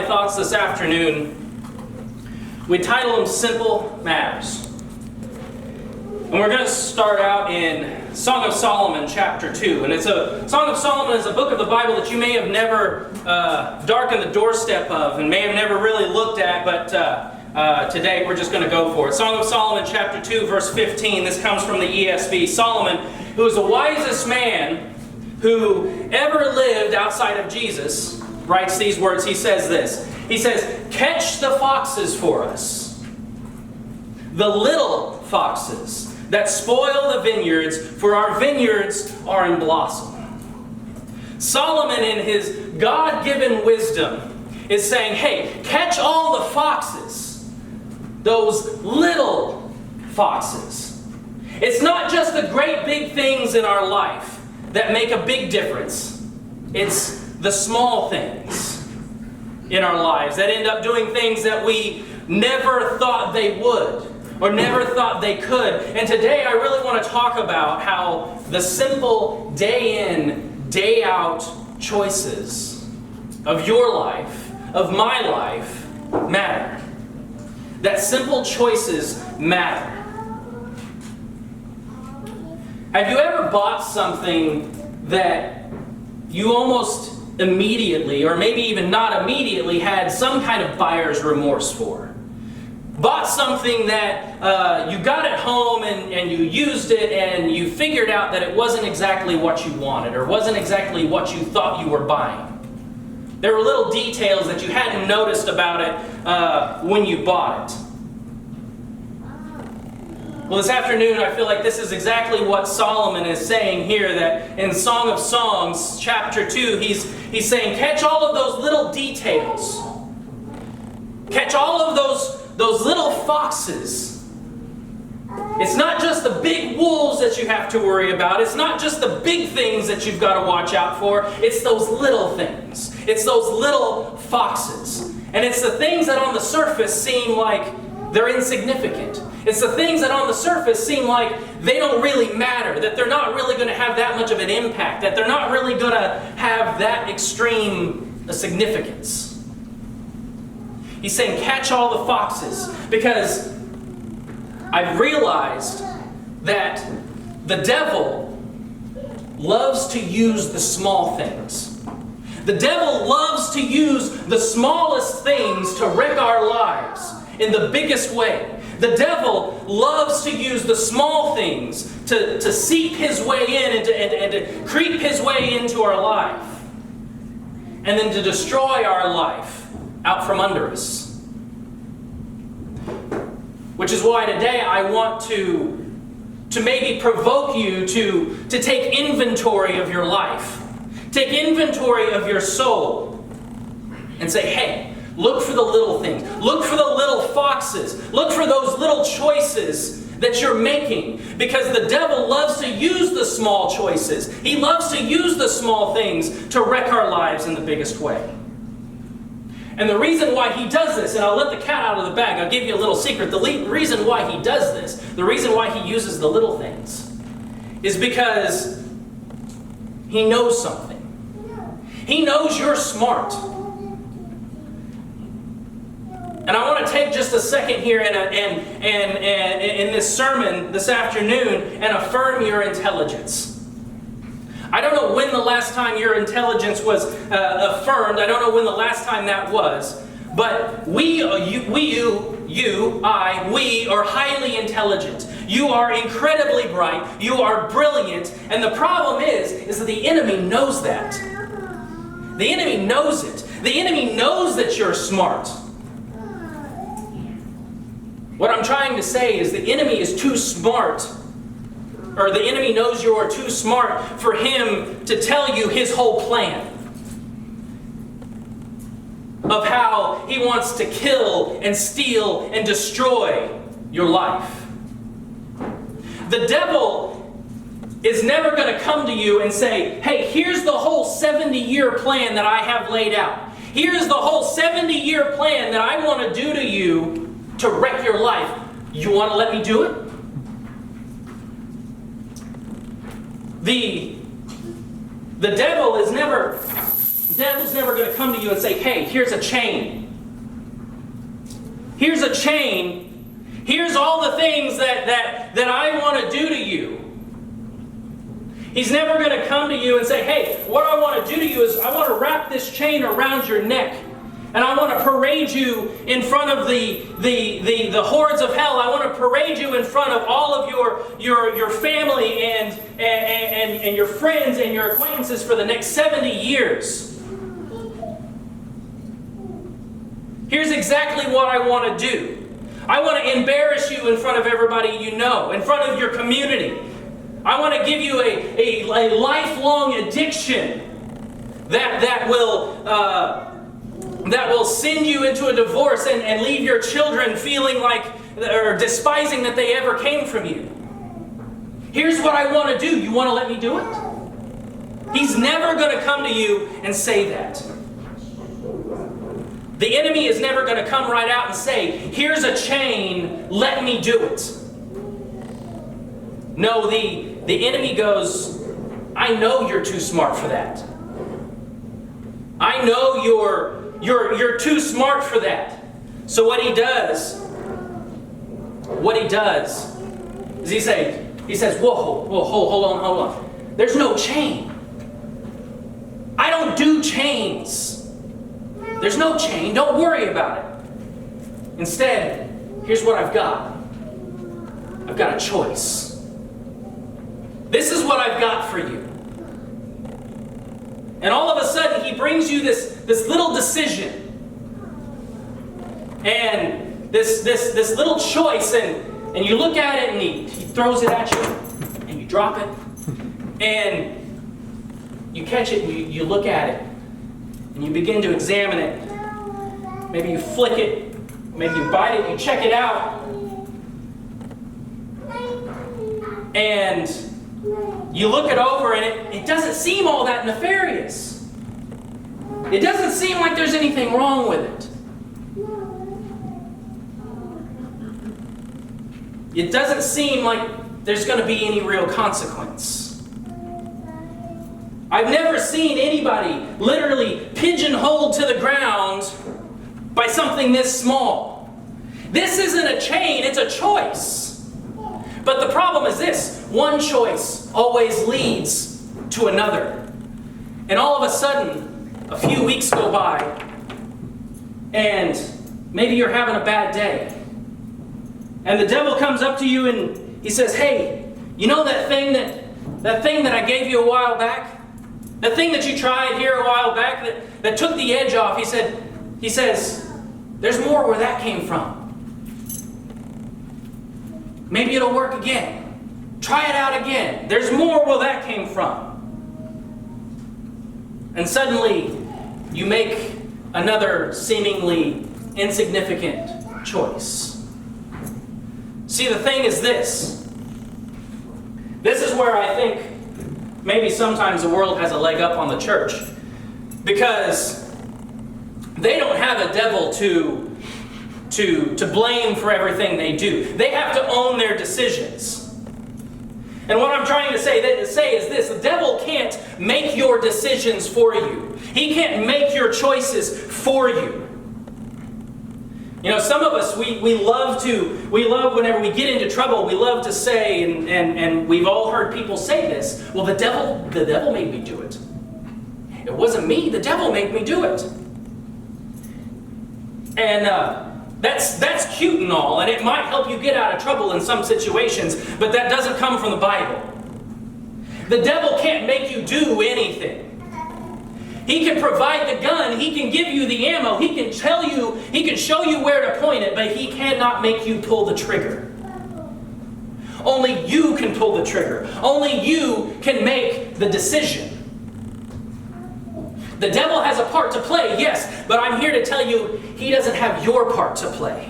thoughts this afternoon, we title them Simple Matters. And we're going to start out in Song of Solomon, chapter 2. And Song of Solomon is a book of the Bible that you may have never darkened the doorstep of and may have never really looked at, but today we're just going to go for it. Song of Solomon, chapter 2, verse 15. This comes from the ESV. Solomon, who is the wisest man who ever lived outside of Jesus, writes these words. He says this. He says, "Catch the foxes for us, the little foxes that spoil the vineyards, for our vineyards are in blossom." Solomon, in his God-given wisdom, is saying, hey, catch all the foxes, those little foxes. It's not just the great big things in our life that make a big difference. It's the small things in our lives that end up doing things that we never thought they would or never thought they could. And today I really want to talk about how the simple day in, day out choices of your life, of my life, matter. That simple choices matter. Have you ever bought something that you almost immediately, or maybe even not immediately, had some kind of buyer's remorse for? Bought something that you got at home and you used it and you figured out that it wasn't exactly what you wanted or wasn't exactly what you thought you were buying. There were little details that you hadn't noticed about it when you bought it. Well, this afternoon I feel like this is exactly what Solomon is saying here, that in Song of Songs, chapter 2, he's saying, catch all of those little details. Catch all of those little foxes. It's not just the big wolves that you have to worry about. It's not just the big things that you've got to watch out for. It's those little things. It's those little foxes. And it's the things that on the surface seem like they're insignificant. It's the things that on the surface seem like they don't really matter, that they're not really going to have that much of an impact, that they're not really going to have that extreme a significance. He's saying, catch all the foxes, because I've realized that the devil loves to use the small things. The devil loves to use the smallest things to wreck our lives in the biggest way. The devil loves to use the small things to seep his way in and to creep his way into our life. And then to destroy our life out from under us. Which is why today I want to maybe provoke you to take inventory of your life. Take inventory of your soul. And say, hey, look for the little things. Look for the little foxes. Look for those little choices that you're making. Because the devil loves to use the small choices. He loves to use the small things to wreck our lives in the biggest way. And the reason why he does this, and I'll let the cat out of the bag, I'll give you a little secret. The reason why he does this, the reason why he uses the little things, is because he knows something. He knows you're smart. And I want to take just a second here and in this sermon this afternoon and affirm your intelligence. I don't know when the last time your intelligence was affirmed. I don't know when the last time that was. But we are highly intelligent. You are incredibly bright. You are brilliant. And the problem is that the enemy knows that. The enemy knows it. The enemy knows that you're smart. What I'm trying to say is the enemy is too smart, or the enemy knows you are too smart for him to tell you his whole plan of how he wants to kill and steal and destroy your life. The devil is never going to come to you and say, hey, here's the whole 70-year plan that I have laid out. Here's the whole 70-year plan that I want to do to you to wreck your life. You want to let me do it? The devil is never devil's never going to come to you and say, hey, here's a chain. Here's a chain. Here's all the things that I want to do to you. He's never going to come to you and say, hey, what I want to do to you is I want to wrap this chain around your neck. And I want to parade you in front of the hordes of hell. I want to parade you in front of all of your family and your friends and your acquaintances for the next 70 years. Here's exactly what I want to do. I want to embarrass you in front of everybody you know, in front of your community. I want to give you a lifelong addiction that will send you into a divorce and leave your children feeling like, or despising that they ever came from you. Here's what I want to do. You want to let me do it? He's never going to come to you and say that. The enemy is never going to come right out and say, here's a chain, let me do it. No, the enemy goes, I know you're too smart for that. I know you're too smart for that. So what he does is he says, whoa, hold on. There's no chain. I don't do chains. There's no chain. Don't worry about it. Instead, here's what I've got. I've got a choice. This is what I've got for you. And all of a sudden, he brings you this little decision. And this little choice. And you look at it and he throws it at you. And you drop it. And you catch it and you look at it. And you begin to examine it. Maybe you flick it. Maybe you bite it. You check it out. And you look it over and it doesn't seem all that nefarious. It doesn't seem like there's anything wrong with it. It doesn't seem like there's going to be any real consequence. I've never seen anybody literally pigeonholed to the ground by something this small. This isn't a chain, it's a choice. But the problem is this: one choice always leads to another. And all of a sudden, a few weeks go by, and maybe you're having a bad day. And the devil comes up to you and he says, hey, you know that thing that I gave you a while back? The thing that you tried here a while back that took the edge off? He says, there's more where that came from. Maybe it'll work again. Try it out again. There's more where that came from. And suddenly, you make another seemingly insignificant choice. See, the thing is this. This is where I think maybe sometimes the world has a leg up on the church. Because they don't have a devil to blame for everything they do. They have to own their decisions. And what I'm trying to say is this: the devil can't make your decisions for you. He can't make your choices for you. You know, some of us, we love whenever we get into trouble, we love to say, and we've all heard people say this, well, the devil made me do it. It wasn't me, the devil made me do it. And that's cute and all, and it might help you get out of trouble in some situations, but that doesn't come from the Bible. The devil can't make you do anything. He can provide the gun, he can give you the ammo, he can show you where to point it, but he cannot make you pull the trigger. Only you can pull the trigger. Only you can make the decision. The devil has a part to play, yes, but I'm here to tell you, he doesn't have your part to play.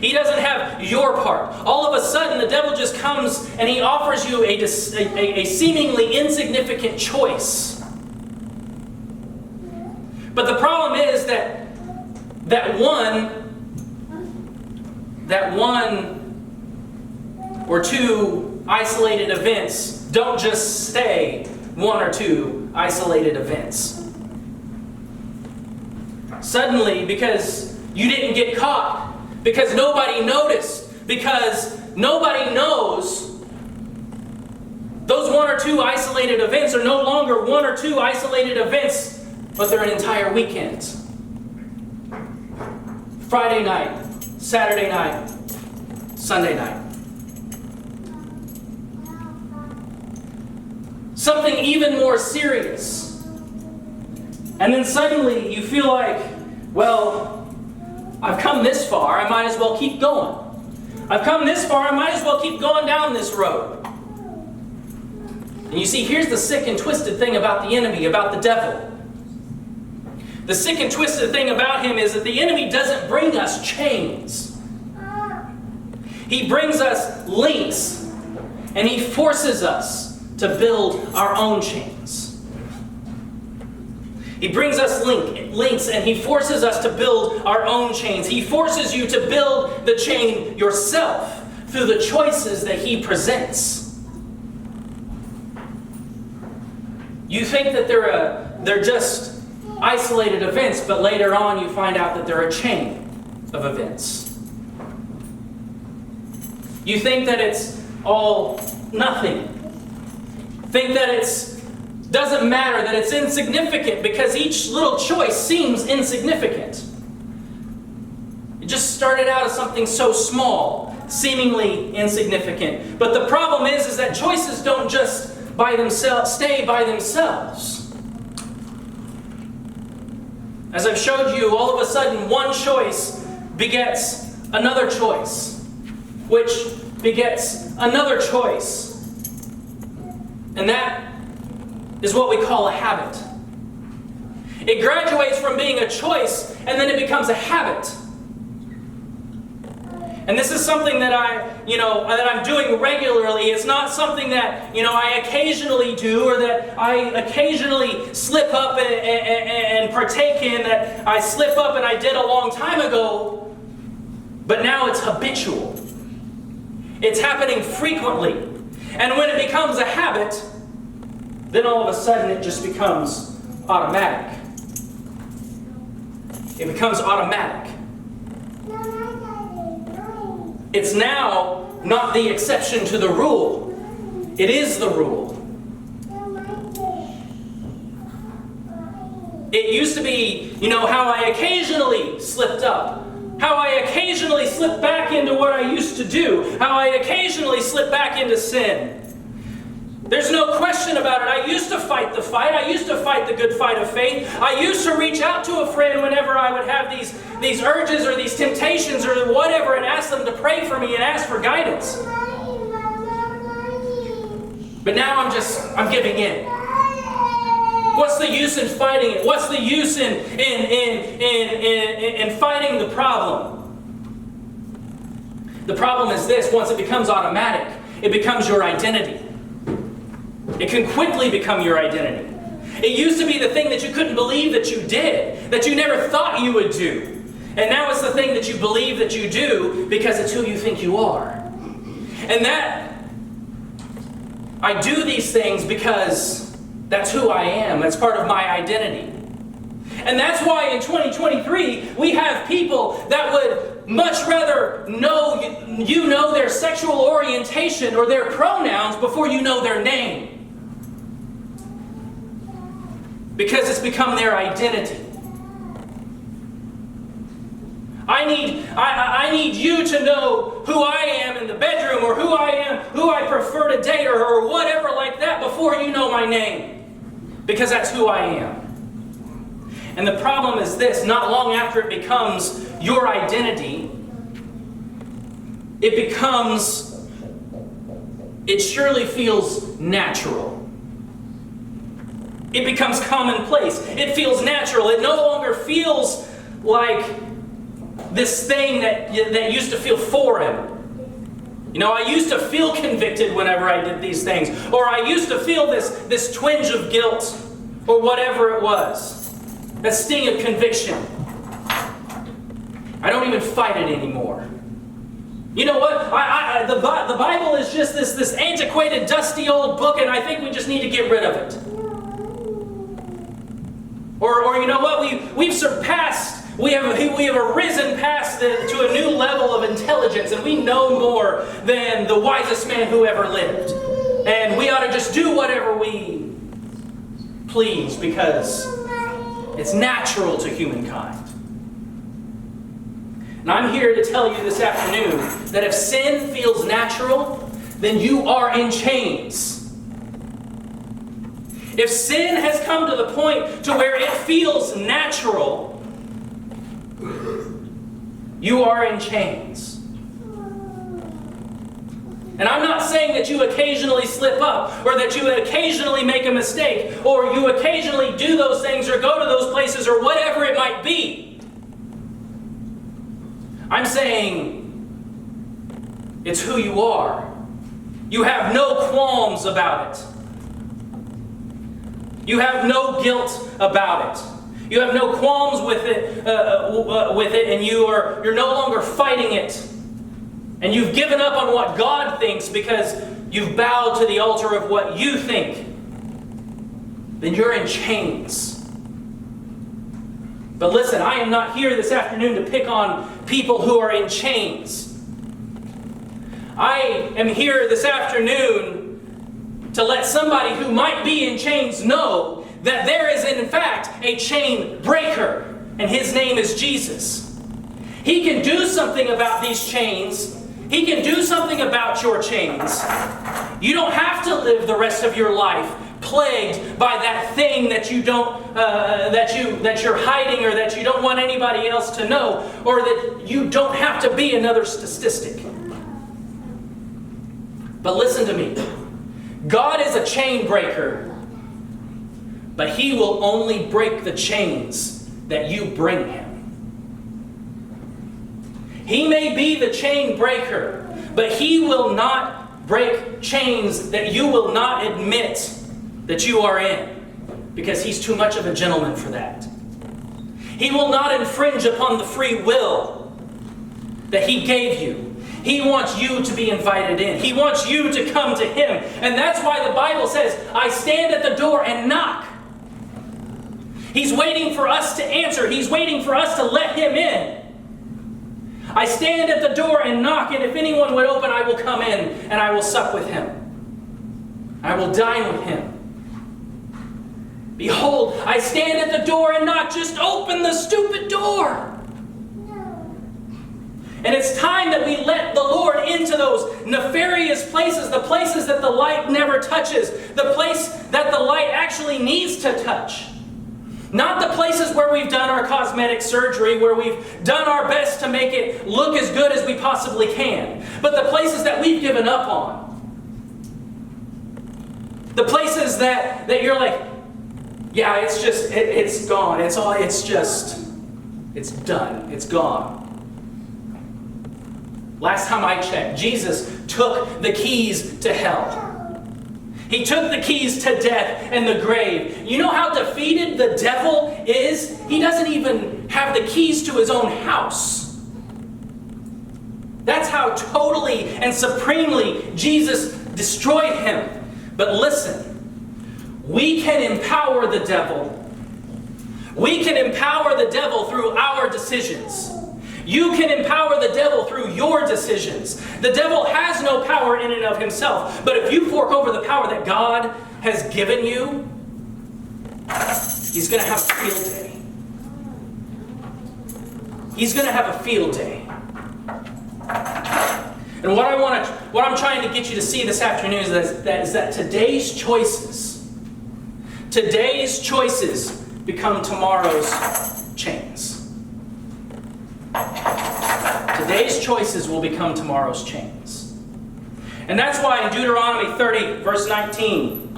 He doesn't have your part. All of a sudden, the devil just comes and he offers you a seemingly insignificant choice. But the problem is that one or two isolated events don't just stay one or two isolated events. Suddenly, because you didn't get caught, because nobody noticed, because nobody knows, those one or two isolated events are no longer one or two isolated events, but they're an entire weekend. Friday night, Saturday night, Sunday night. Something even more serious. And then suddenly you feel like, well, I've come this far, I might as well keep going. I've come this far, I might as well keep going down this road. And you see, here's the sick and twisted thing about the enemy, about the devil. The sick and twisted thing about him is that the enemy doesn't bring us chains. He brings us links, and he forces us to build our own chains. He brings us links, and he forces us to build our own chains. He forces you to build the chain yourself through the choices that he presents. You think that they're just isolated events, but later on you find out that they're a chain of events. You think that it's all nothing. Think that it doesn't matter, that it's insignificant because each little choice seems insignificant. It just started out as something so small, seemingly insignificant. But the problem is that choices don't just stay by themselves. As I've showed you, all of a sudden one choice begets another choice, which begets another choice. And that is what we call a habit. It graduates from being a choice, and then it becomes a habit. And this is something that I'm doing regularly. It's not something that, I occasionally do or that I occasionally slip up and partake in, that I slip up and I did a long time ago. But now it's habitual. It's happening frequently. And when it becomes a habit, then all of a sudden it just becomes automatic. It becomes automatic. It's now not the exception to the rule. It is the rule. It used to be, how I occasionally slipped up. How I occasionally slipped back into what I used to do. How I occasionally slipped back into sin. There's no question about it. I used to fight the fight. I used to fight the good fight of faith. I used to reach out to a friend whenever I would have these urges or these temptations or whatever and ask them to pray for me and ask for guidance. But now I'm giving in. What's the use in fighting it? What's the use in fighting the problem? The problem is this: once it becomes automatic, it becomes your identity. It can quickly become your identity. It used to be the thing that you couldn't believe that you did, that you never thought you would do. And now it's the thing that you believe that you do because it's who you think you are. And that I do these things because that's who I am. That's part of my identity. And that's why in 2023 we have people that would much rather know their sexual orientation or their pronouns before you know their name. Because it's become their identity. I need you to know who I am in the bedroom, or who I am, who I prefer to date, or whatever like that before you know my name. Because that's who I am. And the problem is this: not long after it becomes your identity, it surely feels natural. It becomes commonplace. It feels natural. It no longer feels like this thing that used to feel foreign. I used to feel convicted whenever I did these things. Or I used to feel this twinge of guilt, or whatever it was. That sting of conviction. I don't even fight it anymore. You know what? The Bible is just this antiquated, dusty old book, and I think we just need to get rid of it. Or you know what? We've surpassed, we have arisen past to a new level of intelligence, and we know more than the wisest man who ever lived. And we ought to just do whatever we please because it's natural to humankind. And I'm here to tell you this afternoon that if sin feels natural, then you are in chains. If sin has come to the point to where it feels natural, you are in chains. And I'm not saying that you occasionally slip up, or that you occasionally make a mistake, or you occasionally do those things, or go to those places, or whatever it might be. I'm saying it's who you are. You have no qualms about it. You have no guilt about it. You have no qualms with it, and you're no longer fighting it. And you've given up on what God thinks because you've bowed to the altar of what you think. Then you're in chains. But listen, I am not here this afternoon to pick on people who are in chains. I am here this afternoon to let somebody who might be in chains know that there is in fact a chain breaker, and his name is Jesus. He can do something about these chains. He can do something about your chains. You don't have to live the rest of your life plagued by that thing that you don't, that you're hiding, or that you don't want anybody else to know, or that you don't have to be another statistic. But listen to me. God is a chain breaker, but He will only break the chains that you bring Him. He may be the chain breaker, but He will not break chains that you will not admit that you are in, because He's too much of a gentleman for that. He will not infringe upon the free will that He gave you. He wants you to be invited in. He wants you to come to Him. And that's why the Bible says, I stand at the door and knock. He's waiting for us to answer. He's waiting for us to let Him in. I stand at the door and knock, and if anyone would open, I will come in and I will sup with him. I will dine with him. Behold, I stand at the door and knock. Just open the stupid door. And it's time that we let the Lord into those nefarious places, the places that the light never touches, the place that the light actually needs to touch. Not the places where we've done our cosmetic surgery, where we've done our best to make it look as good as we possibly can, but the places that we've given up on. The places that you're like, yeah, it's just, it's gone. It's done. It's gone. Last time I checked, Jesus took the keys to hell. He took the keys to death and the grave. You know how defeated the devil is? He doesn't even have the keys to his own house. That's how totally and supremely Jesus destroyed him. But listen, we can empower the devil. We can empower the devil through our decisions. You can empower the devil through your decisions. The devil has no power in and of himself. But if you fork over the power that God has given you, he's going to have a field day. He's going to have a field day. And what I'm trying to get you to see this afternoon is that today's choices become tomorrow's chains. Today's choices will become tomorrow's chains. And that's why in Deuteronomy 30, verse 19,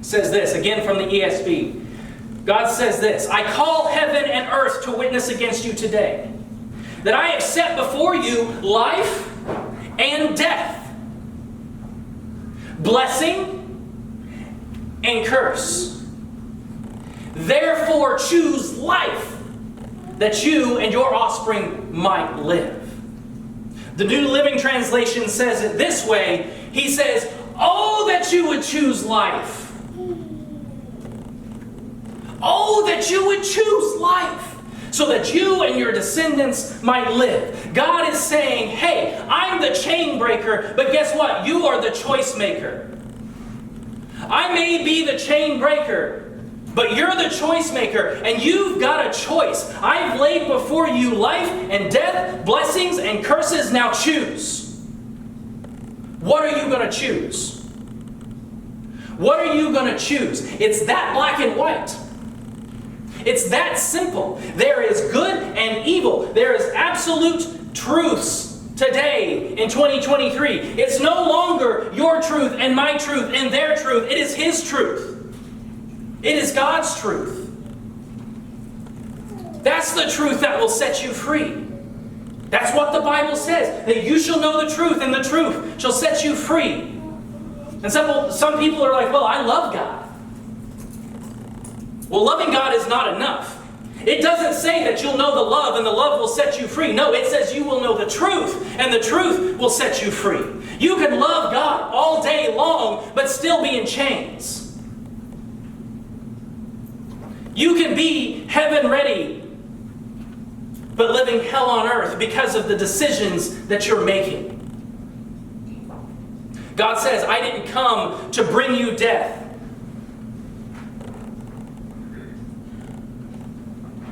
says this, again from the ESV. God says this, I call heaven and earth to witness against you today, that I have set before you life and death, blessing and curse. Therefore choose life, that you and your offspring might live. The New Living Translation says it this way. He says, oh, that you would choose life. Oh, that you would choose life, so that you and your descendants might live. God is saying, hey, I'm the chain breaker, but guess what? You are the choice maker. I may be the chain breaker, but you're the choice maker, and you've got a choice. I've laid before you life and death, blessings and curses. Now choose. What are you going to choose? What are you going to choose? It's that black and white. It's that simple. There is good and evil. There is absolute truths today in 2023. It's no longer your truth and my truth and their truth. It is His truth. It is God's truth. That's the truth that will set you free. That's what the Bible says, that you shall know the truth, and the truth shall set you free. And some people are like, well, I love God. Well, loving God is not enough. It doesn't say that you'll know the love and the love will set you free. No, it says you will know the truth and the truth will set you free. You can love God all day long but still be in chains. You can be heaven ready but living hell on earth because of the decisions that you're making. God says, I didn't come to bring you death,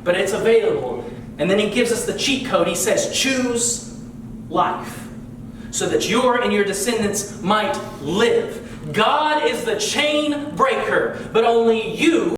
but it's available. And then He gives us the cheat code. He says, choose life, so that you and your descendants might live. God is the chain breaker, but only you